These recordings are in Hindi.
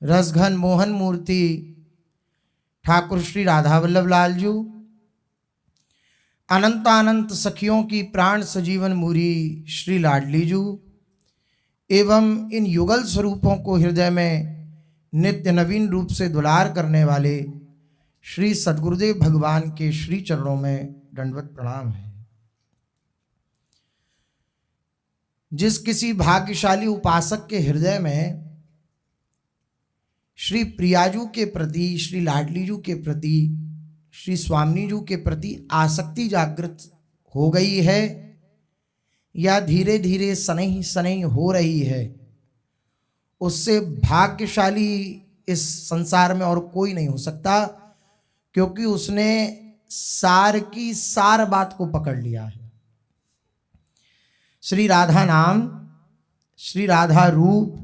रसघन मोहन मूर्ति ठाकुर श्री राधा वल्लभ लाल जी, अनंतानंत सखियों की प्राण सजीवन मूरी श्री लाडली जू एवं इन युगल स्वरूपों को हृदय में नित्य नवीन रूप से दुलार करने वाले श्री सद्गुरुदेव भगवान के श्री चरणों में दंडवत प्रणाम है। जिस किसी भाग्यशाली उपासक के हृदय में श्री प्रियाजू के प्रति, श्री लाडलीजू के प्रति, श्री स्वामिनीजू के प्रति आसक्ति जागृत हो गई है या धीरे धीरे सनई सनई हो रही है, उससे भाग्यशाली इस संसार में और कोई नहीं हो सकता, क्योंकि उसने सार की सार बात को पकड़ लिया है। श्री राधा नाम, श्री राधा रूप,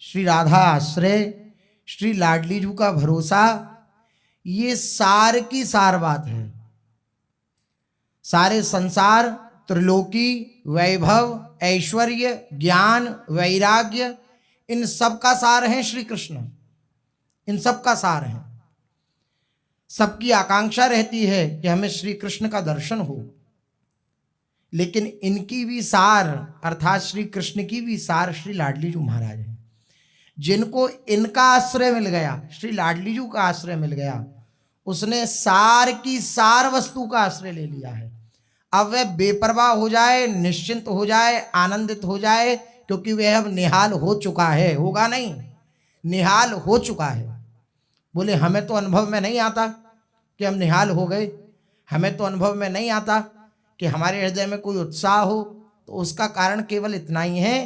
श्री राधा आश्रय, श्री लाडलीजू का भरोसा, ये सार की सार बात है। सारे संसार, त्रिलोकी, वैभव, ऐश्वर्य, ज्ञान, वैराग्य, इन सब का सार है श्री कृष्ण। इन सब का सार है। सबकी आकांक्षा रहती है कि हमें श्री कृष्ण का दर्शन हो, लेकिन इनकी भी सार अर्थात श्री कृष्ण की भी सार श्री लाडलीजू महाराज हैं। जिनको इनका आश्रय मिल गया, श्री लाडलीजू का आश्रय मिल गया, उसने सार की सार वस्तु का आश्रय ले लिया है। अब वह बेपरवाह हो जाए, निश्चिंत हो जाए, आनंदित हो जाए, क्योंकि वह अब निहाल हो चुका है। होगा नहीं, निहाल हो चुका है। बोले हमें तो अनुभव में नहीं आता कि हम निहाल हो गए, हमें तो अनुभव में नहीं आता कि हमारे हृदय में कोई उत्साह हो। तो उसका कारण केवल इतना ही है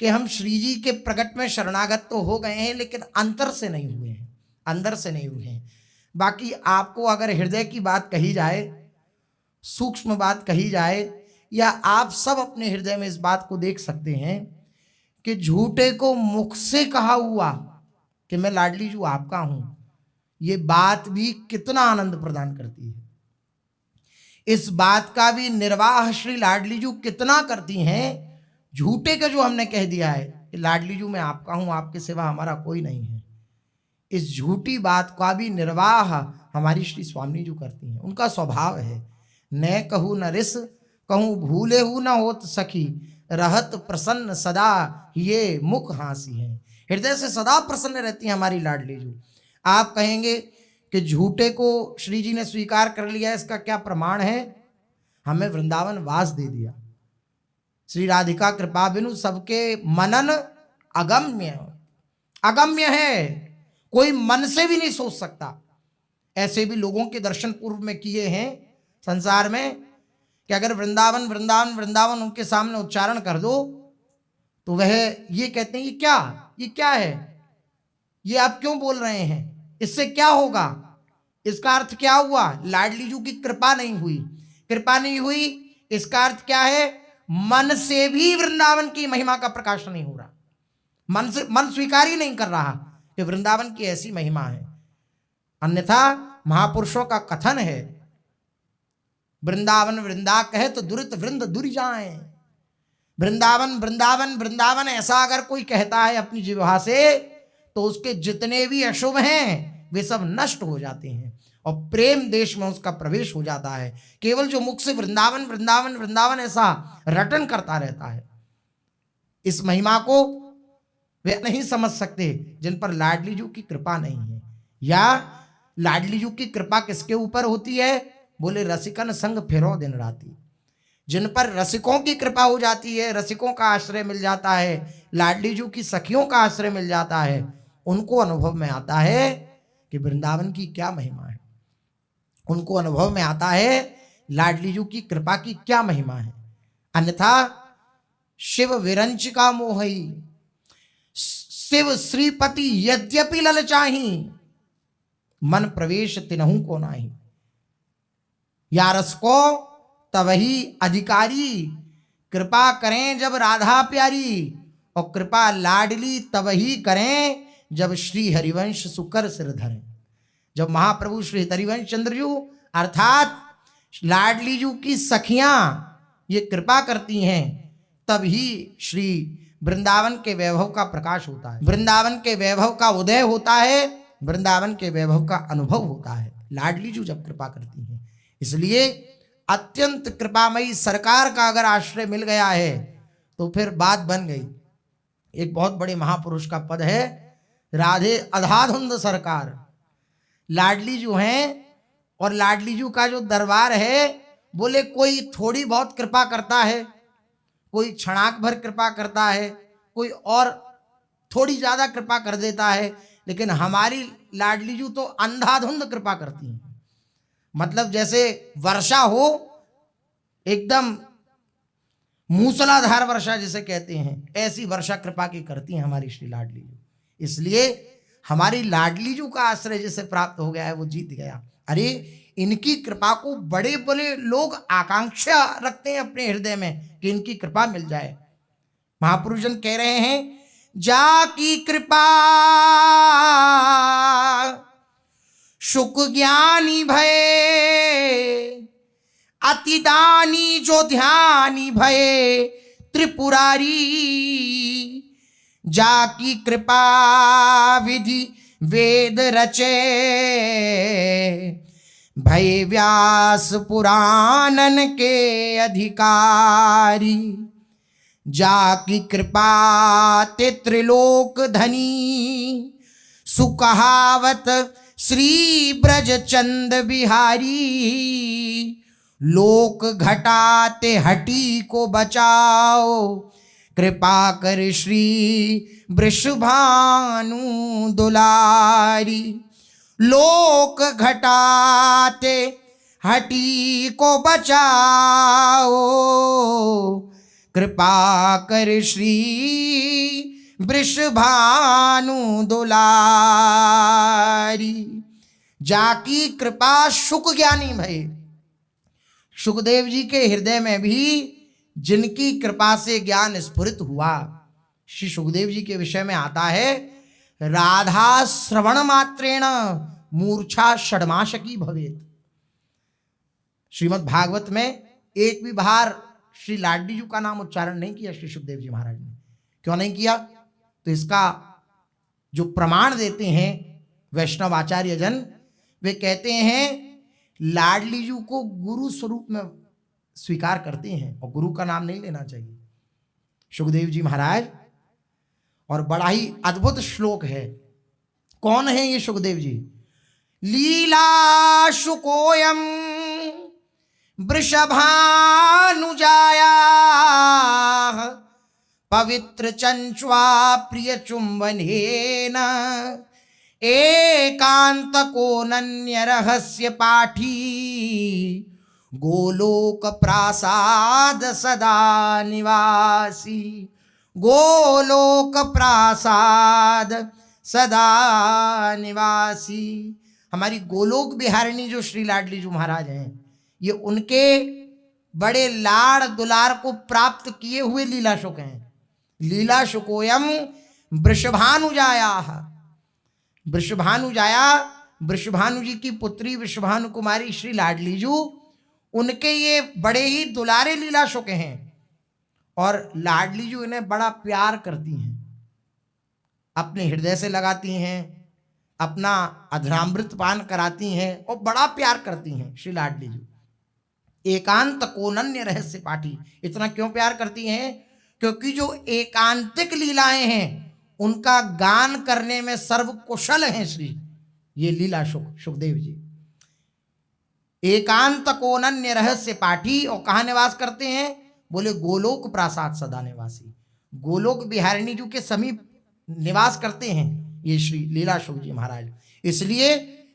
कि हम श्री जी के प्रकट में शरणागत तो हो गए हैं, लेकिन अंतर से नहीं हुए हैं, अंदर से नहीं हुए हैं। बाकी आपको अगर हृदय की बात कही जाए, सूक्ष्म बात कही जाए, या आप सब अपने हृदय में इस बात को देख सकते हैं कि झूठे को मुख से कहा हुआ कि मैं लाडलीजू आपका हूं, ये बात भी कितना आनंद प्रदान करती है। इस बात का भी निर्वाह श्री लाडलीजू कितना करती हैं। झूठे का जो हमने कह दिया है कि लाडलीजू मैं आपका हूं, आपके सिवा हमारा कोई नहीं है, इस झूठी बात का भी निर्वाह हमारी श्री स्वामिनीजू करती हैं। उनका स्वभाव है, न कहूँ न रिस कहूँ भूले हूँ न होत सखी, रहत प्रसन्न सदा ये मुख हासी है। हृदय से सदा प्रसन्न रहती हैं हमारी लाडलीजू। आप कहेंगे कि झूठे को श्री जी ने स्वीकार कर लिया, इसका क्या प्रमाण है? हमें वृंदावन वास दे दिया। श्री राधिका कृपा बिनु सबके मनन अगम्य, अगम्य है, कोई मन से भी नहीं सोच सकता। ऐसे भी लोगों के दर्शन पूर्व में किए हैं संसार में कि अगर वृंदावन वृंदावन वृंदावन उनके सामने उच्चारण कर दो तो वह ये कहते हैं ये क्या है, ये आप क्यों बोल रहे हैं, इससे क्या होगा, इसका अर्थ क्या हुआ? लाडलीजू की कृपा नहीं हुई। कृपा नहीं हुई, इसका अर्थ क्या है? मन से भी वृंदावन की महिमा का प्रकाश नहीं हो रहा। मन स्वीकार ही नहीं कर रहा कि वृंदावन की ऐसी महिमा है। अन्यथा महापुरुषों का कथन है, वृंदावन वृंदा कहे तो दुरित वृंद दुर जाए। वृंदावन वृंदावन वृंदावन ऐसा अगर कोई कहता है अपनी जिह्वा से, तो उसके जितने भी अशुभ हैं वे सब नष्ट हो जाते हैं और प्रेम देश में उसका प्रवेश हो जाता है। केवल जो मुख से वृंदावन वृंदावन वृंदावन ऐसा रटन करता रहता है, इस महिमा को वे नहीं समझ सकते जिन पर लाडलीजू की कृपा नहीं है। या लाडलीजू की कृपा किसके ऊपर होती है? बोले रसिकन संग फेरो दिन राती। जिन पर रसिकों की कृपा हो जाती है, रसिकों का आश्रय मिल जाता है, लाडलीजू की सखियों का आश्रय मिल जाता है, उनको अनुभव में आता है कि वृंदावन की क्या महिमा है। उनको अनुभव में आता है लाडलीजू की कृपा की क्या महिमा है। अन्यथा शिव विरंच का मोहई, शिव श्रीपति यद्यपि ललचाही, मन प्रवेश तिनहु को नाही। यारस को तवही अधिकारी, कृपा करें जब राधा प्यारी, और कृपा लाडली तवही करें जब श्री हरिवंश सुकर सिर धरें। जब महाप्रभु श्री हरिवंश चंद्रजू अर्थात लाडलीजू की सखियां ये कृपा करती हैं, तब ही श्री वृंदावन के वैभव का प्रकाश होता है, वृंदावन के वैभव का उदय होता है, वृंदावन के वैभव का अनुभव होता है लाडली जी जब कृपा करती हैं। इसलिए अत्यंत कृपामयी सरकार का अगर आश्रय मिल गया है तो फिर बात बन गई। एक बहुत बड़े महापुरुष का पद है, राधे अधाधुंद सरकार। लाडली जो हैं और लाडली जी का जो दरबार है, बोले कोई थोड़ी बहुत कृपा करता है, कोई क्षणाक भर कृपा करता है, कोई और थोड़ी ज्यादा कृपा कर देता है, लेकिन हमारी लाडली जी तो अंधाधुंध कृपा करती हैं। मतलब जैसे वर्षा हो, एकदम मूसलाधार वर्षा जिसे कहते हैं, ऐसी वर्षा कृपा की करती हैं हमारी श्री लाडली जी। इसलिए हमारी लाडली जी का आश्रय जिसे प्राप्त हो गया है वो जीत गया। अरे इनकी कृपा को बड़े बड़े लोग आकांक्षा रखते हैं अपने हृदय में कि इनकी कृपा मिल जाए। महापुरुषजन कह रहे हैं, जाकी कृपा शुक ज्ञानी भये, अतिदानी जो ध्यानी भये त्रिपुरारी। जाकी कृपा विधि वेद रचे, भय व्यास पुराणन के अधिकारी। जाकी कृपा ते त्रिलोक धनी, सुकहावत श्री ब्रज चंद बिहारी। लोक घटाते हटी को बचाओ, कृपा कर श्री वृषभानु दुलारी। लोक घटाते हटी को बचाओ, कृपा कर श्री वृषभानु दुलारी। जाकी कृपा शुक ज्ञानी भये। सुखदेव जी के हृदय में भी जिनकी कृपा से ज्ञान स्फुरित हुआ, श्री सुखदेव जी के विषय में आता है, राधा श्रवण मात्रेण मूर्छा षड्माशकी भवेत। श्रीमद् भागवत में एक भी बार श्री लाडली जी का नाम उच्चारण नहीं किया श्री सुखदेव जी महाराज ने। क्यों नहीं किया? तो इसका जो प्रमाण देते हैं वैष्णव आचार्य जन, वे कहते हैं लाडली जी को गुरु स्वरूप में स्वीकार करते हैं और गुरु का नाम नहीं लेना चाहिए सुखदेव जी महाराज। और बड़ा ही अद्भुत श्लोक है। कौन है ये सुखदेव जी? लीला शुकोयम वृषभानुजाया, पवित्र चंचवा प्रिय चुंबनेन। एकांत कोनन्य रहस्य पाठी, गोलोक प्रासाद सदा निवासी। गोलोक प्रासाद सदा निवासी। हमारी गोलोक बिहारिणी जो श्री लाडली जी महाराज हैं, ये उनके बड़े लाड़ दुलार को प्राप्त किए हुए लीला शुक हैं। लीला शुकोयम वृषभानुजाया। वृषभानुजाया, वृषभानु जी की पुत्री वृषभानु कुमारी श्री लाडली जी, उनके ये बड़े ही दुलारे लीला शुक हैं। और लाडली जी इन्हें बड़ा प्यार करती हैं, अपने हृदय से लगाती हैं, अपना अधरामृत पान कराती हैं और बड़ा प्यार करती हैं श्री लाडली जी। एकांत कोनन्य रहस्य पाठी। इतना क्यों प्यार करती हैं? क्योंकि जो एकांतिक लीलाएं हैं उनका गान करने में सर्व कुशल हैं श्री ये लीला सुखदेव जी। एकांत कोनन्य रहस्य पाठी। और कहाँ निवास करते हैं? बोले गोलोक प्रासाद सदा निवासी। गोलोक बिहारिणी जी के समीप निवास करते हैं ये श्री लीला शुक जी महाराज। इसलिए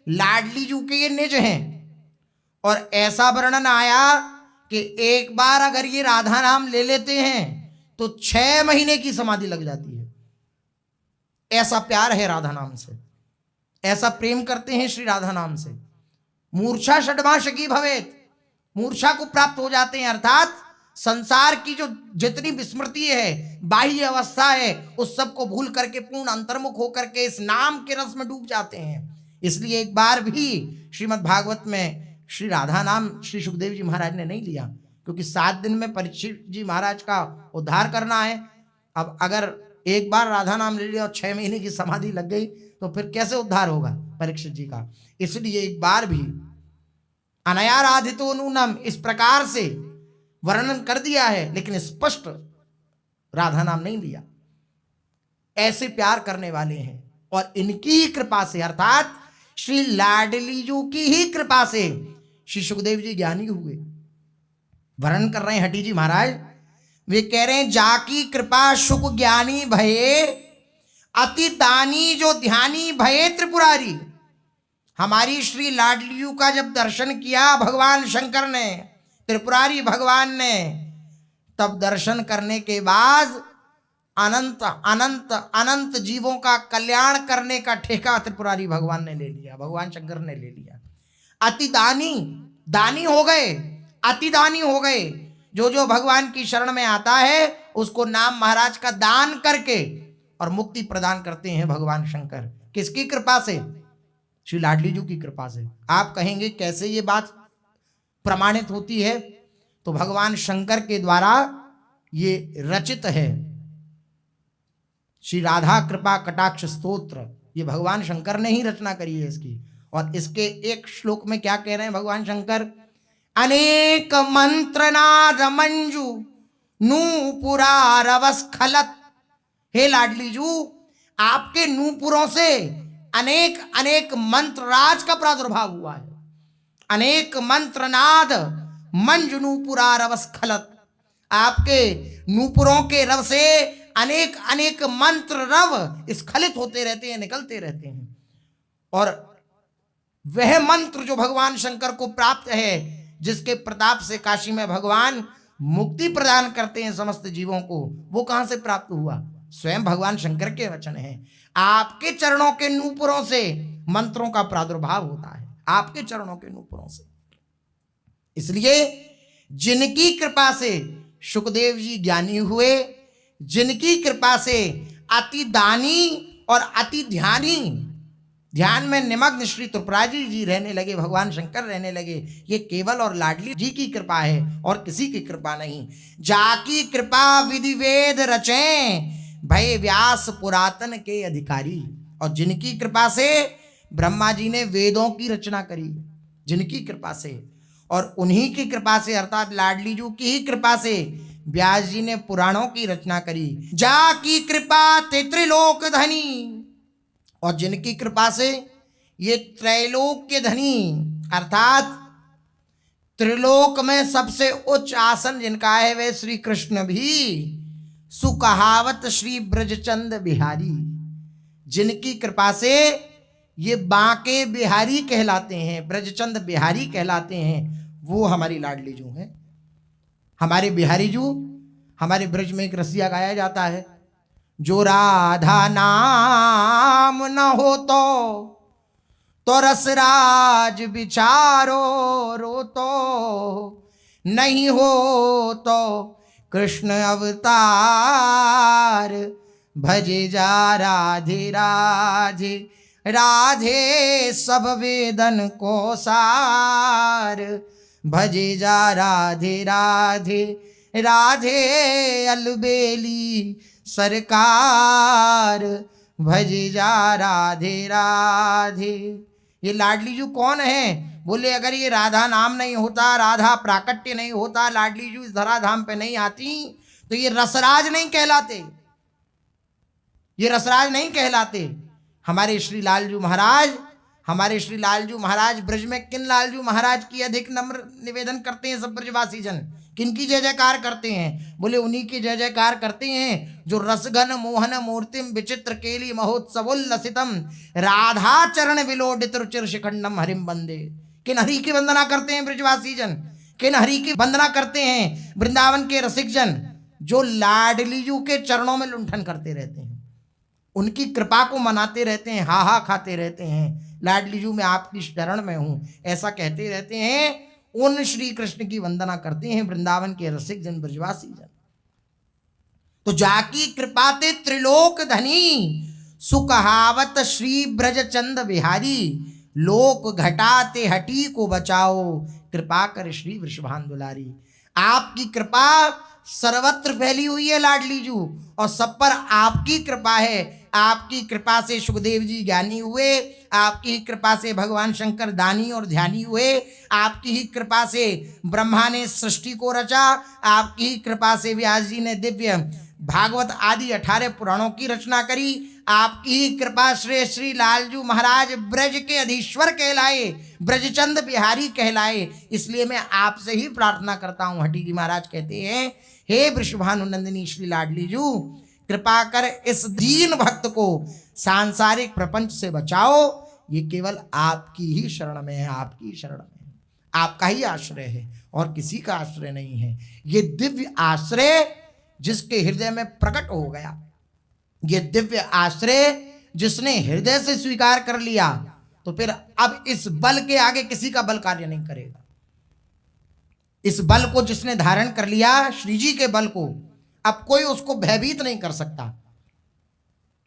लाडली जी के ये निज हैं। और ऐसा वर्णन आया कि एक बार अगर ये राधा नाम ले लेते हैं तो 6 महीने की समाधि लग जाती है। ऐसा प्यार है राधा नाम से, ऐसा प्रेम करते हैं श्री राधा नाम से। मूर्छा षड्माशकी भवेत। मूर्छा को प्राप्त हो जाते हैं, अर्थात संसार की जो जितनी विस्मृति है, बाह्य अवस्था है, उस सब को भूल करके पूर्ण अंतर्मुख होकर के इस नाम के रस में डूब जाते हैं। इसलिए एक बार भी श्रीमद् भागवत में श्री राधा नाम श्री सुखदेव जी महाराज ने नहीं लिया, क्योंकि 7 दिन में परीक्षित जी महाराज का उद्धार करना है। अब अगर एक बार राधा नाम ले लिया और 6 महीने की समाधि लग गई तो फिर कैसे उद्धार होगा परीक्षित जी का। इसलिए एक बार भी अनयाराधितो नूनम इस प्रकार से वर्णन कर दिया है, लेकिन स्पष्ट राधा नाम नहीं लिया। ऐसे प्यार करने वाले हैं और इनकी ही कृपा से, अर्थात श्री लाडली जी की ही कृपा से श्री सुखदेव जी ज्ञानी हुए। वर्णन कर रहे हैं हठी जी महाराज, वे कह रहे हैं जाकी कृपा सुख ज्ञानी भये अति दानी जो ध्यानी भये त्रिपुरारी। हमारी श्री लाडलियों का जब दर्शन किया भगवान शंकर ने, त्रिपुरारी भगवान ने, तब दर्शन करने के बाद अनंत अनंत अनंत जीवों का कल्याण करने का ठेका त्रिपुरारी भगवान ने ले लिया, भगवान शंकर ने ले लिया। अति दानी, दानी हो गए, अति दानी हो गए। जो जो भगवान की शरण में आता है उसको नाम महाराज का दान करके और मुक्ति प्रदान करते हैं भगवान शंकर। किसकी कृपा से? श्री लाडली जी की कृपा से। आप कहेंगे कैसे ये बात प्रमाणित होती है? तो भगवान शंकर के द्वारा ये रचित है श्री राधा कृपा कटाक्ष स्तोत्र। ये भगवान शंकर ने ही रचना करी है इसकी। और इसके एक श्लोक में क्या कह रहे हैं भगवान शंकर? अनेक मंत्र नाद मंजू नूपुरा रवस्खलत। हे लाडली जू, आपके नूपुरों से अनेक अनेक मंत्र राज का प्रादुर्भाव हुआ है। अनेक मंत्र नाद मंजू नूपुरा रवस्खलत। आपके नूपुरों के रव से अनेक अनेक मंत्र रव स्खलित होते रहते हैं, निकलते रहते हैं। और वह मंत्र जो भगवान शंकर को प्राप्त है, जिसके प्रताप से काशी में भगवान मुक्ति प्रदान करते हैं समस्त जीवों को, वो कहां से प्राप्त हुआ? स्वयं भगवान शंकर के वचन है। आपके चरणों के नूपुरों से मंत्रों का प्रादुर्भाव होता है, आपके चरणों के नूपुरों से। इसलिए जिनकी कृपा से सुखदेव जी ज्ञानी हुए, जिनकी कृपा से अति दानी और अति ध्यानी, ध्यान में निमग्न श्री त्रिपुरारी जी रहने लगे, भगवान शंकर रहने लगे, ये केवल और लाडली जी की कृपा है और किसी की कृपा नहीं। जाकी कृपा विधि वेद रचें भय व्यास पुरातन के अधिकारी। और जिनकी कृपा से ब्रह्मा जी ने वेदों की रचना करी, जिनकी कृपा से, और उन्हीं की कृपा से अर्थात लाडली जी की ही कृपा से व्यास जी ने पुराणों की रचना करी। जा की कृपा ते त्रिलोक धनी। और जिनकी कृपा से ये त्रैलोक्य धनी अर्थात त्रिलोक में सबसे उच्च आसन जिनका है वे श्री कृष्ण भी सुकहावत श्री ब्रजचंद बिहारी। जिनकी कृपा से ये बांके बिहारी कहलाते हैं, ब्रजचंद बिहारी कहलाते हैं, वो हमारी लाडली जू है। हमारे बिहारी जू, हमारे ब्रज में एक रसिया गाया जाता है, जो राधा नाम न हो तो रसराज बिचारो रो तो, नहीं हो तो कृष्ण अवतार भजे जा राधे राधे राधे सब वेदन को सार भजे जा राधे राधे राधे अलबेली सरकार भजे जा राधे राधे। ये लाडली जू कौन है? बोले अगर ये राधा नाम नहीं होता, राधा प्राकट्य नहीं होता, लाडली जू इस धराधाम पे नहीं आती तो ये रसराज नहीं कहलाते, ये रसराज नहीं कहलाते। हमारे श्री लालजू महाराज, हमारे श्री लालजू महाराज ब्रज में किन लालजू महाराज की अधिक नम्र निवेदन करते हैं सब ब्रजवासी जन? किनकी जय जयकार करते हैं? बोले उन्हीं की जय जयकार करते हैं जो रसघन मोहन मूर्तिम विचित्र केली महोत्सवोल्लसितम राधा चरण विलोडित रुचिर शिखंडम हरिम बंदे। किन हरि की वंदना करते हैं ब्रजवासी जन? किन हरि की वंदना करते हैं वृंदावन के रसिक जन? जो लाडली जू के चरणों में लुंठन करते रहते हैं, उनकी कृपा को मनाते रहते हैं, हा हा खाते रहते हैं, लाडली जू मैं आपकी शरण में हूं, ऐसा कहते रहते हैं। उन श्री कृष्ण की वंदना करते हैं वृंदावन के रसिक जन, ब्रजवासी जन। तो जाकी कृपा ते त्रिलोक धनी सुकहावत श्री ब्रजचंद बिहारी लोक घटाते हटी को बचाओ कृपा कर श्री वृषभान दुलारी। आपकी कृपा सर्वत्र फैली हुई है लाडली जू, और सब पर आपकी कृपा है। आपकी कृपा से सुखदेव जी ज्ञानी हुए, आपकी ही कृपा से भगवान शंकर दानी और ध्यानी हुए, आपकी ही कृपा से ब्रह्मा ने सृष्टि को रचा, आपकी ही कृपा से व्यास जी ने दिव्य भागवत आदि 18 पुराणों की रचना करी। आपकी ही कृपा श्री श्री लालजू महाराज ब्रज के अधीश्वर कहलाए, ब्रजचंद बिहारी कहलाए। इसलिए मैं आपसे ही प्रार्थना करता हूँ। हठी जी महाराज कहते हैं, हे वृषभानुनंदिनी श्री लाडली जू, कृपा कर इस दीन भक्त को सांसारिक प्रपंच से बचाओ। ये केवल आपकी ही शरण में है, आपकी शरण में है, आपका ही आश्रय है और किसी का आश्रय नहीं है। ये दिव्य आश्रय जिसके हृदय में प्रकट हो गया, ये दिव्य आश्रय जिसने हृदय से स्वीकार कर लिया, तो फिर अब इस बल के आगे किसी का बल कार्य नहीं करेगा। इस बल को जिसने धारण कर लिया, श्री जी के बल को, अब कोई उसको भयभीत नहीं कर सकता।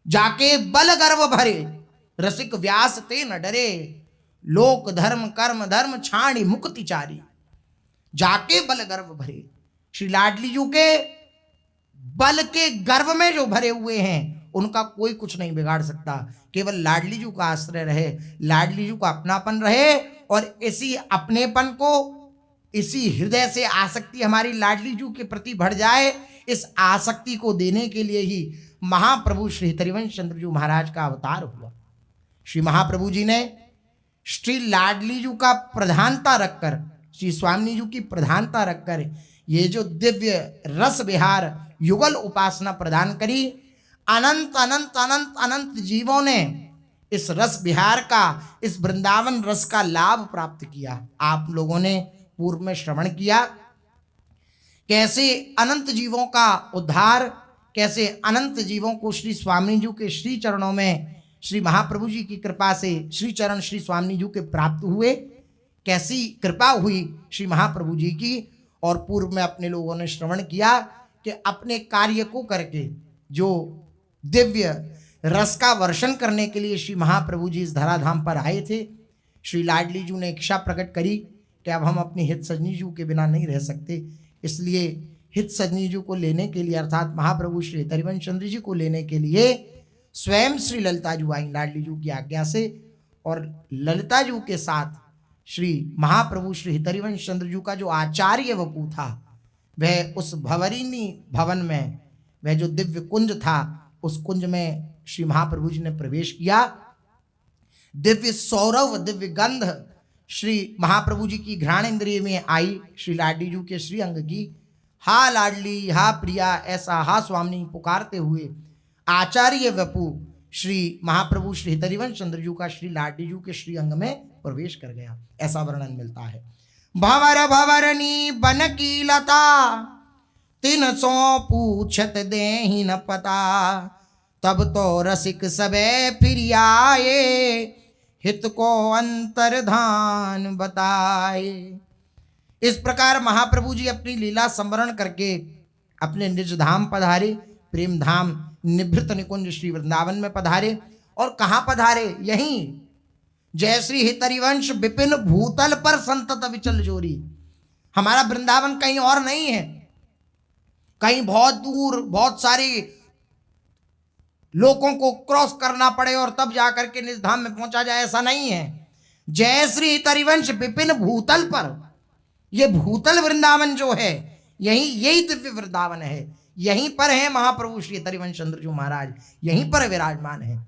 जाके बल गर्व भरे, रसिक व्यास ते न डरे, लोक धर्म कर्म धर्म छाणी मुक्ति चारी। जाके बल गर्व भरे, श्री लाडली जू के बल के गर्व में जो भरे हुए हैं, उनका कोई कुछ नहीं बिगाड़ सकता। केवल लाडली जू का आश्रय रहे, लाडली जू का अपनापन रहे, और इसी अपनेपन को, इसी हृदय से आसक्ति हमारी लाडली जू के प्रति बढ़ जाए। इस आसक्ति को देने के लिए ही महाप्रभु श्री हरिवंश चंद्र जी महाराज का अवतार हुआ। श्री महाप्रभु जी ने श्री लाडली जू का प्रधानता रखकर, श्री स्वामी जी की प्रधानता रखकर ये जो दिव्य रस विहार युगल उपासना प्रदान करी। अनंत अनंत अनंत अनंत जीवों ने इस रस विहार का, इस वृंदावन रस का लाभ प्राप्त किया। आप लोगों ने पूर्व में श्रवण किया कैसे अनंत जीवों का उद्धार, कैसे अनंत जीवों को श्री स्वामी जी के श्री चरणों में श्री महाप्रभु जी की कृपा से श्री चरण श्री स्वामी जी के प्राप्त हुए, कैसी कृपा हुई श्री महाप्रभु जी की। और पूर्व में अपने लोगों ने श्रवण किया कि अपने कार्य को करके जो दिव्य रस का वर्षण करने के लिए श्री महाप्रभु जी इस धराधाम पर आए थे, श्री लाडली जी ने इच्छा प्रकट करी कि अब हम अपनी हित सजनी जी के बिना नहीं रह सकते। इसलिए हित सजनी जी को लेने के लिए, अर्थात महाप्रभु श्री हरिवंश चंद्र जी को लेने के लिए स्वयं श्री ललिता जी आई लाडली जी की आज्ञा से, और ललिता जी के साथ श्री महाप्रभु श्री हरिवंश चंद्र जी का जो आचार्य वपू था, वह उस भवरिनी भवन में, वह जो दिव्य कुंज था, उस कुंज में श्री महाप्रभु जी ने प्रवेश किया। दिव्य सौरव, दिव्य गंध श्री महाप्रभु जी की घ्राण इंद्रिय में आई। श्री लाडली जी के श्री अंग की हा लाडली, हा प्रिया, ऐसा हा स्वामी पुकारते हुए आचार्य वपू श्री महाप्रभु श्री हरिवंश चंद्र जी का श्री लाडली जी के श्री अंग में प्रवेश कर गया, ऐसा वर्णन मिलता है। भंवर भंवरनी बन की लता, तिन सो पूछत देहि न पता, तब तो रसिक सबे फिर आए, हित को अंतर्धान बताए। इस प्रकार महाप्रभु जी अपनी लीला संवरण करके अपने निज धाम पधारे, प्रेम धाम निभृत निकुंज श्री वृंदावन में पधारे। और कहाँ पधारे? यहीं जय श्री हितरिवंश विपिन भूतल पर संतत विचल जोरी। हमारा वृंदावन कहीं और नहीं है, कहीं बहुत दूर बहुत सारी लोगों को क्रॉस करना पड़े और तब जाकर के निज धाम में पहुंचा जाए, ऐसा नहीं है। जय श्री हितरिवंश विपिन भूतल पर, यह भूतल वृंदावन जो है, यही दिव्य वृंदावन है, यहीं पर है महाप्रभु श्री हरिवंश चंद्र जी महाराज, यहीं पर विराजमान है।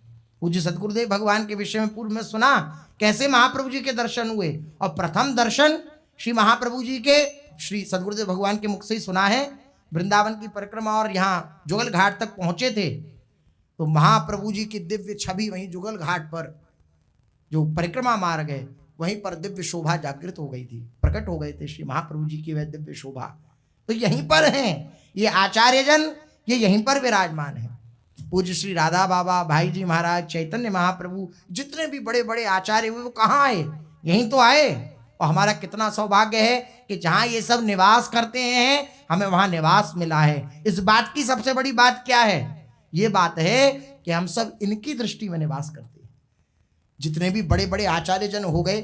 पूज्य सदगुरुदेव भगवान के विषय में पूर्व में सुना कैसे महाप्रभु जी के दर्शन हुए, और प्रथम दर्शन श्री महाप्रभु जी के श्री सदगुरुदेव भगवान के मुख से ही सुना है। वृंदावन की परिक्रमा और यहाँ जुगल घाट तक पहुंचे थे, तो महाप्रभु जी की दिव्य छवि वहीं जुगल घाट पर जो परिक्रमा मार्ग है, वहीं पर दिव्य शोभा जागृत हो गई थी, प्रकट हो गए थे श्री महाप्रभु जी की वह दिव्य शोभा। तो यहीं पर हैं ये आचार्यजन, ये यहीं पर विराजमान है। पूज्य श्री राधा बाबा, भाई जी महाराज, चैतन्य महाप्रभु, जितने भी बड़े बड़े आचार्य हुए वो कहाँ आए? यहीं तो आए। और हमारा कितना सौभाग्य है कि जहाँ ये सब निवास करते हैं, हमें वहाँ निवास मिला है। इस बात की सबसे बड़ी बात क्या है? ये बात है कि हम सब इनकी दृष्टि में निवास करते हैं। जितने भी बड़े बड़े आचार्यजन हो गए,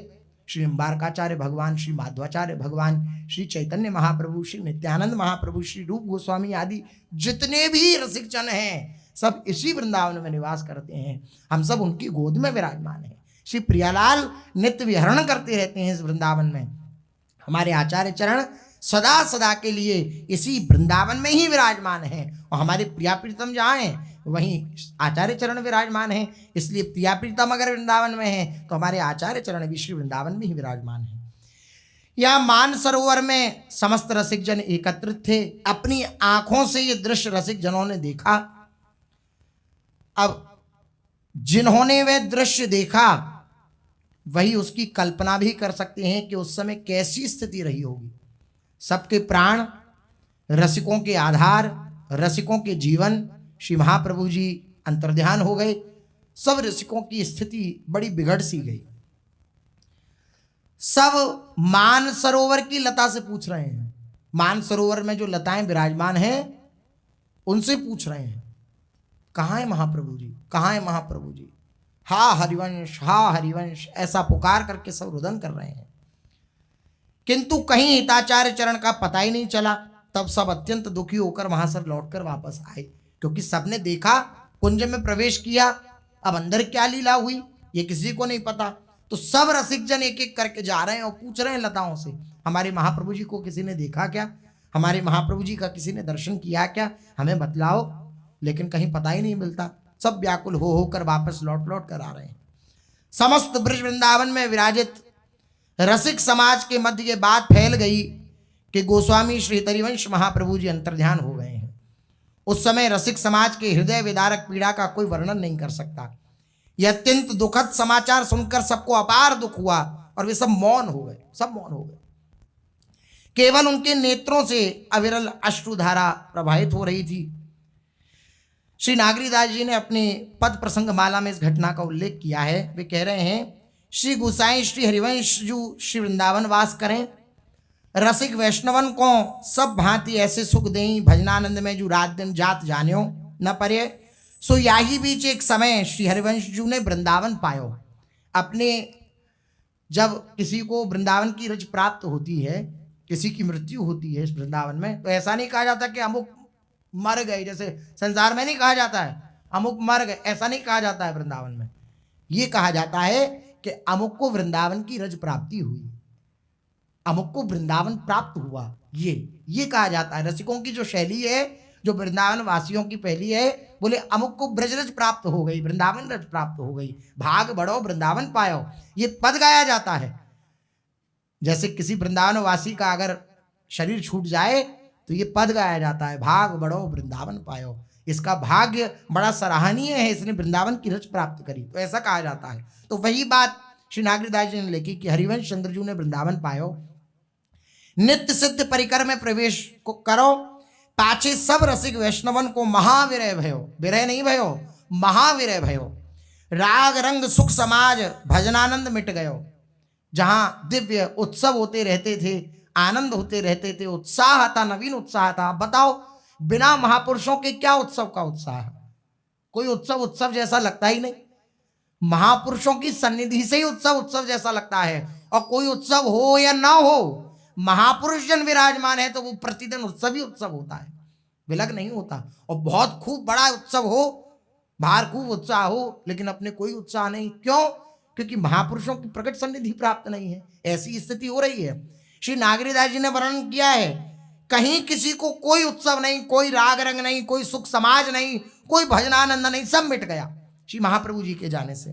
श्री निम्बारकाचार्य भगवान, श्री माधवाचार्य भगवान, श्री चैतन्य महाप्रभु, श्री नित्यानंद महाप्रभु, श्री रूप गोस्वामी आदि जितने भी रसिक जन हैं सब इसी वृंदावन में निवास करते हैं। हम सब उनकी गोद में विराजमान हैं। श्री प्रियालाल नित्य विहरण करते रहते हैं इस वृंदावन में। हमारे आचार्य चरण सदा सदा के लिए इसी वृंदावन में ही विराजमान हैं और हमारे प्रिया प्रीतम जहाँ हैं वहीं आचार्य चरण विराजमान हैं। इसलिए प्रिया प्रीतम अगर वृंदावन में है तो हमारे आचार्य चरण भी श्री वृंदावन में ही विराजमान हैं। या मानसरोवर में समस्त रसिक जन एकत्रित थे। अपनी आंखों से ये दृश्य रसिक जनों ने देखा। अब जिन्होंने वह दृश्य देखा वही उसकी कल्पना भी कर सकते हैं कि उस समय कैसी स्थिति रही होगी। सबके प्राण, रसिकों के आधार, रसिकों के जीवन, श्री महाप्रभु जी अंतर्ध्यान हो गए। सब रसिकों की स्थिति बड़ी बिगड़ सी गई। सब मानसरोवर की लता से पूछ रहे हैं। मानसरोवर में जो लताएं विराजमान हैं उनसे पूछ रहे हैं, कहाँ है महाप्रभु जी, कहाँ है महाप्रभु जी, हा हरिवंश, हा हरिवंश, ऐसा पुकार करके सब रुदन कर रहे हैं। किंतु कहीं हिताचार्य चरण का पता ही नहीं चला। तब सब अत्यंत दुखी होकर वहां से लौटकर वापस आए, क्योंकि सबने देखा, कुंज में प्रवेश किया, अब अंदर क्या लीला हुई ये किसी को नहीं पता। तो सब रसिक जन एक एक करके जा रहे हैं और पूछ रहे हैं लताओं से, हमारे महाप्रभु जी को किसी ने देखा क्या, हमारे महाप्रभु जी का किसी ने दर्शन किया क्या, हमें बतलाओ। लेकिन कहीं पता ही नहीं मिलता। सब व्याकुल हो होकर वापस लौट लौट कर आ रहे हैं। समस्त ब्रज वृंदावन में विराजित रसिक समाज के मध्य ये बात फैल गई कि गोस्वामी श्री हरिवंश महाप्रभु जी अंतर्ध्यान हो गए हैं। उस समय रसिक समाज के हृदय विदारक पीड़ा का कोई वर्णन नहीं कर सकता। यह अत्यंत दुखद समाचार सुनकर सबको अपार दुख हुआ और वे सब मौन हो गए, सब मौन हो गए। केवल उनके नेत्रों से अविरल अश्रुधारा प्रवाहित हो रही थी। श्री नागरीदास जी ने अपने पद प्रसंग माला में इस घटना का उल्लेख किया है। वे कह रहे हैं, श्री गुसाई श्री हरिवंश जू श्री वृंदावन वास करें, रसिक वैष्णवन को सब भांति ऐसे सुख दें, भजनानंद में जो रात दिन जात जान्यो न परे। सो याही बीच एक समय श्री हरिवंश जू ने वृंदावन पायो। अपने जब किसी को वृंदावन की रज प्राप्त होती है, किसी की मृत्यु होती है इस वृंदावन में, तो ऐसा नहीं कहा जाता कि अमुक मर गए, जैसे संसार में नहीं कहा जाता है अमुक मर गए, ऐसा नहीं कहा जाता है वृंदावन में। ये कहा जाता है कि अमुक को वृंदावन की रज प्राप्ति हुई, अमुक को वृंदावन प्राप्त हुआ, ये कहा जाता है। रसिकों की जो शैली है, जो वृंदावन वासियों की पहली है, बोले अमुक को ब्रजरज प्राप्त हो गई, वृंदावन रज प्राप्त हो गई, भाग बढ़ो वृंदावन पायो, ये पद गाया जाता है। जैसे किसी वृंदावन वासी का अगर शरीर छूट जाए तो ये पद गाया जाता है, भाग बढ़ो वृंदावन पायो, इसका भाग्य बड़ा सराहनीय है, इसने वृंदावन की रज प्राप्त करी, तो ऐसा कहा जाता है। तो वही बात श्री नागरीदास जी ने लिखी कि हरिवंश चंद्रजू ने वृंदावन पायो, नित्य सिद्ध परिकर में प्रवेश को करो, पाछे सब रसिक वैष्णवन को महाविरय भयो, विरय नहीं भयो, महाविरय भयो, राग रंग सुख समाज भजनानंद मिट गयो। जहां दिव्य उत्सव होते रहते थे, आनंद होते रहते थे, उत्साह था, नवीन उत्साह था। बताओ बिना महापुरुषों के क्या उत्सव का उत्साह, कोई उत्सव जैसा लगता ही नहीं। महापुरुषों की सन्निधि से ही उत्सव जैसा लगता है। और कोई उत्सव हो या ना हो, महापुरुष जन विराजमान है तो वो प्रतिदिन उत्सव ही उत्सव होता है, विलग नहीं होता। और बहुत खूब बड़ा उत्सव हो, बाहर खूब उत्साह हो, लेकिन अपने कोई उत्साह नहीं। क्यों? क्योंकि महापुरुषों की प्रकट सन्निधि प्राप्त नहीं है। ऐसी स्थिति हो रही है। श्री नागरीदास जी ने वर्णन किया है, कहीं किसी को कोई उत्सव नहीं, कोई राग रंग नहीं, कोई सुख समाज नहीं, कोई भजनानंद नहीं, सब मिट गया श्री महाप्रभु जी के जाने से।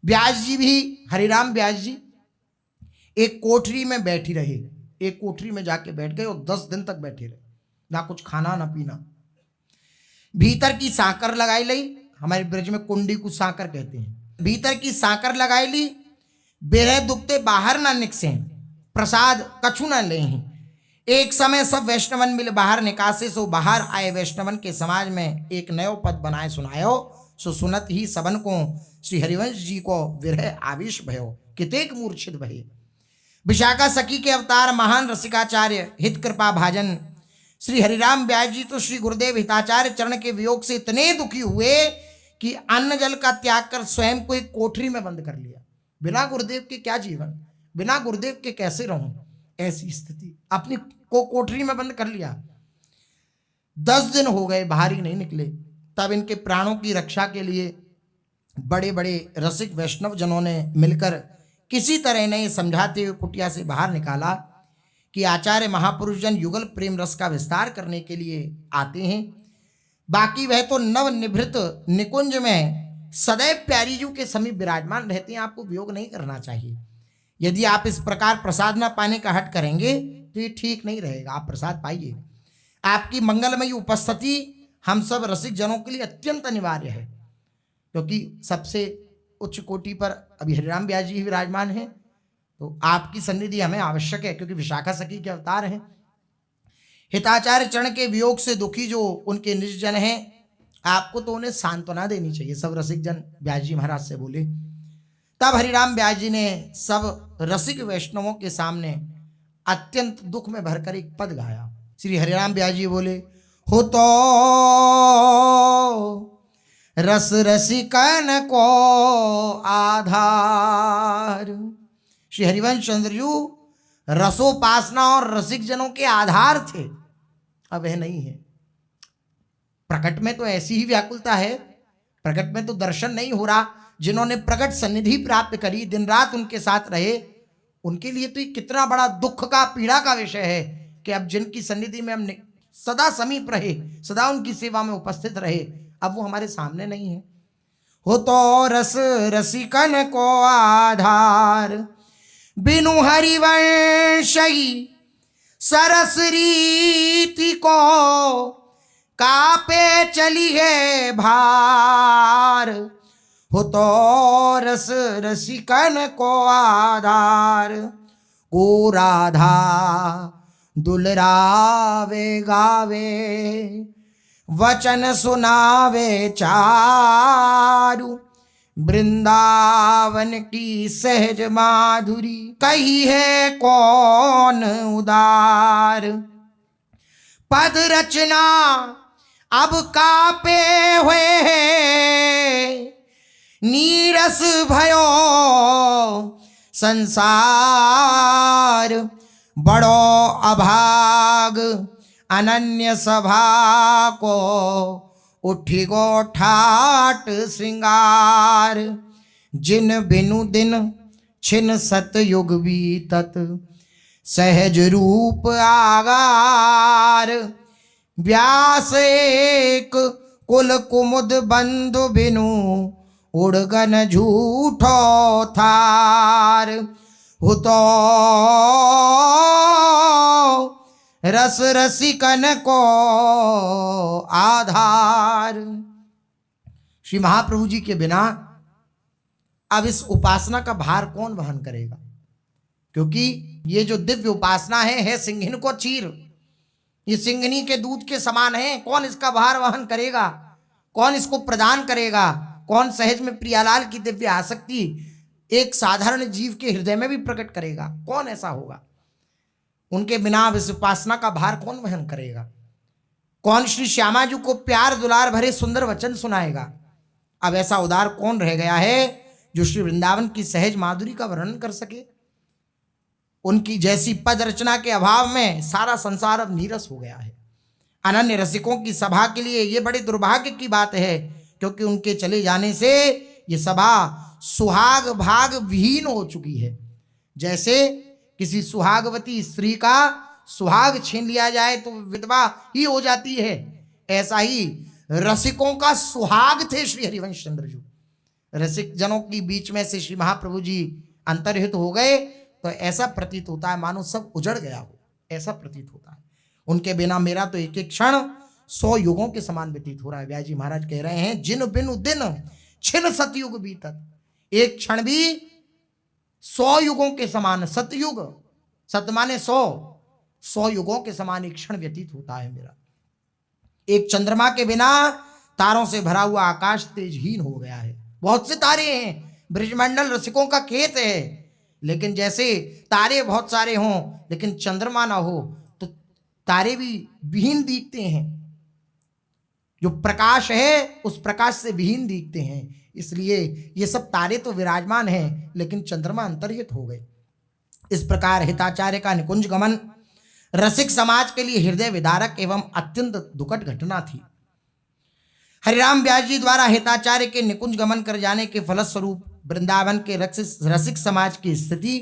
व्यास जी भी, हरिराम व्यास जी एक कोठरी में बैठी रहे, एक कोठरी में जाके बैठ गए और 10 दिन तक बैठे रहे, ना कुछ खाना ना पीना। भीतर की सांकर लगाई ली, हमारे ब्रज में कुंडी को सांकर कहते हैं, भीतर की सांकर लगाई ली, बेरह दुखते बाहर ना निकसे, प्रसाद कछु न ले। एक समय सब वैष्णवन मिल बाहर निकासे, सो बाहर आए वैष्णवन के समाज में एक नयो पद बनाए सुनायो, सो सुनत ही सबन को श्री हरिवंश जी को विरह आवेश भयो, कितेक मूर्छित भये। विशाखा सखी के अवतार महान रसिकाचार्य हित कृपा भाजन श्री हरिराम व्यास जी तो श्री गुरुदेव हिताचार्य चरण के वियोग से इतने दुखी हुए कि अन्न जल का त्याग कर स्वयं को एक कोठरी में बंद कर लिया। बिना गुरुदेव के क्या जीवन, बिना गुरुदेव के कैसे रहूं, ऐसी स्थिति। अपनी को कोठरी में बंद कर लिया। 10 दिन हो गए, बाहर ही नहीं निकले। तब इनके प्राणों की रक्षा के लिए बड़े बड़े रसिक वैष्णव जनों ने मिलकर किसी तरह इन्हें समझाते हुए कुटिया से बाहर निकाला कि आचार्य महापुरुष जन युगल प्रेम रस का विस्तार करने के लिए आते हैं, बाकी वह तो नव निभृत निकुंज में सदैव प्यारी जू के समीप विराजमान रहते हैं, आपको वियोग नहीं करना चाहिए। यदि आप इस प्रकार प्रसाद न पाने का हट करेंगे तो ये ठीक नहीं रहेगा। आप प्रसाद पाइए। आपकी मंगलमयी उपस्थिति हम सब रसिक जनों के लिए अत्यंत अनिवार्य है, क्योंकि सबसे उच्च कोटि पर अभी हरिराम व्यास जी विराजमान हैं, तो आपकी सन्निधि हमें आवश्यक है, क्योंकि विशाखा सखी के अवतार हैं। हिताचार्य चरण के वियोग से दुखी जो उनके निज जन हैं, आपको तो उन्हें सांत्वना देनी चाहिए। सब रसिक जन व्यास जी महाराज से बोले। तब हरिराम व्यास जी ने सब रसिक वैष्णवों के सामने अत्यंत दुख में भरकर एक पद गाया। श्री हरिराम व्यास जी बोले, हो तो रस रसिकन को आधार। श्री हरिवंश चंद्र जी रसोपासना और रसिक जनों के आधार थे, अब वह नहीं है। प्रकट में तो ऐसी ही व्याकुलता है, प्रकट में तो दर्शन नहीं हो रहा। जिन्होंने प्रकट सन्निधि प्राप्त करी, दिन रात उनके साथ रहे, उनके लिए तो ये कितना बड़ा दुख का, पीड़ा का विषय है कि अब जिनकी सन्निधि में हम सदा समीप रहे, सदा उनकी सेवा में उपस्थित रहे, अब वो हमारे सामने नहीं है। हो तो रस रसिकन को आधार, बिनु हरिवंशई सरस रीति को, कापे चली है भार। हो तो रस रसिकन को आधार, को राधा दुलरावे गावे, वचन सुनावे चारु, वृंदावन की सहज माधुरी, कही है कौन उदार। पद रचना अब कापे हुए, नीरस भयो संसार, बड़ो अभाग अनन्य सभा को, उठी गो ठाट श्रृंगार। जिन बिनु दिन छिन सतयुग बीतत, सहज रूप आगार। व्यास एक कुल कुमुद बंधु बिनु, उड़गन झूठो थार। हो तो रस रसिकन को आधार। श्री महाप्रभु जी के बिना अब इस उपासना का भार कौन वहन करेगा, क्योंकि ये जो दिव्य उपासना है सिंहिन को चीर, ये सिंघनी के दूध के समान है। कौन इसका भार वहन करेगा, कौन इसको प्रदान करेगा, कौन सहज में प्रियालाल की दिव्य आसक्ति एक साधारण जीव के हृदय में भी प्रकट करेगा, कौन ऐसा होगा। उनके बिना इस उपासना का भार कौन वहन करेगा, कौन श्री श्यामा जी को प्यार दुलार भरे सुंदर वचन सुनाएगा। अब ऐसा उदार कौन रह गया है जो श्री वृंदावन की सहज माधुरी का वर्णन कर सके। उनकी जैसी पद रचना के अभाव में सारा संसार अब नीरस हो गया है। अनन्य रसिकों की सभा के लिए ये बड़े दुर्भाग्य की बात है, क्योंकि उनके चले जाने से ये सभा सुहाग भाग विहीन हो चुकी है। जैसे किसी सुहागवती स्त्री का सुहाग छीन लिया जाए तो विधवा ही हो जाती है, ऐसा ही रसिकों का सुहाग थे श्री हरिवंश चंद्र जी। रसिक जनों के बीच में से श्री महाप्रभु जी अंतर्हित हो गए तो ऐसा प्रतीत होता है मानो सब उजड़ गया हो, ऐसा प्रतीत होता है। उनके बिना मेरा तो एक एक क्षण 100 युगों के समान व्यतीत हो रहा है। व्यास जी महाराज कह रहे हैं, जिन बिनु दिन छिन सतयुग बीतत। एक क्षण भी 100 युगों के समान, सतयुग सत माने 100 युगों के समान एक क्षण व्यतीत होता है मेरा। एक चंद्रमा के बिना तारों से भरा हुआ आकाश तेजहीन हो गया है। बहुत से तारे हैं, ब्रजमंडल रसिकों का खेत है, लेकिन जैसे तारे बहुत सारे हों लेकिन चंद्रमा ना हो तो तारे भी विहीन दिखते हैं। जो प्रकाश है उस प्रकाश से विहीन दिखते हैं। इसलिए ये सब तारे तो विराजमान हैं लेकिन चंद्रमा अंतर्हित हो गए। इस प्रकार हिताचार्य का निकुंज गमन रसिक समाज के लिए हृदय विदारक एवं अत्यंत दुखद घटना थी। हरिराम व्यास जी द्वारा हिताचार्य के निकुंज गमन कर जाने के फलस्वरूप वृंदावन के रसिक समाज की स्थिति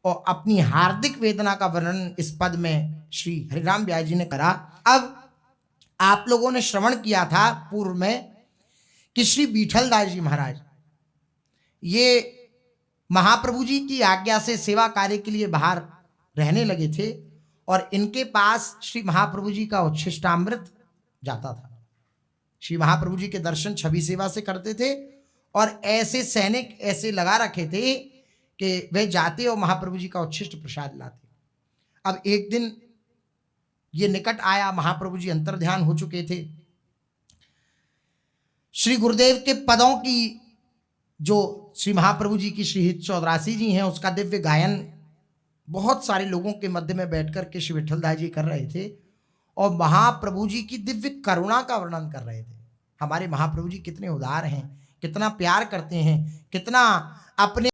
और अपनी हार्दिक वेदना का वर्णन इस पद में श्री हरिराम व्यास जी ने करा। अब आप लोगों ने श्रवण किया था पूर्व में कि श्री विठलदास जी महाराज ये महाप्रभु जी की आज्ञा से सेवा कार्य के लिए बाहर रहने लगे थे और इनके पास श्री महाप्रभु जी का उच्छिष्टामृत जाता था। श्री महाप्रभु जी के दर्शन छवि सेवा से करते थे और ऐसे सैनिक ऐसे लगा रखे थे कि वे जाते और महाप्रभु जी का उच्छिष्ट प्रसाद लाते। अब एक दिन ये निकट आया, महाप्रभु जी अंतर्ध्यान हो चुके थे। श्री गुरुदेव के पदों की जो श्री महाप्रभु जी की श्री हित चौदरासी जी हैं उसका दिव्य गायन बहुत सारे लोगों के मध्य में बैठकर के श्री विठलदास जी कर रहे थे और महाप्रभु जी की दिव्य करुणा का वर्णन कर रहे थे। हमारे महाप्रभु जी कितने उदार हैं, कितना प्यार करते हैं, कितना अपने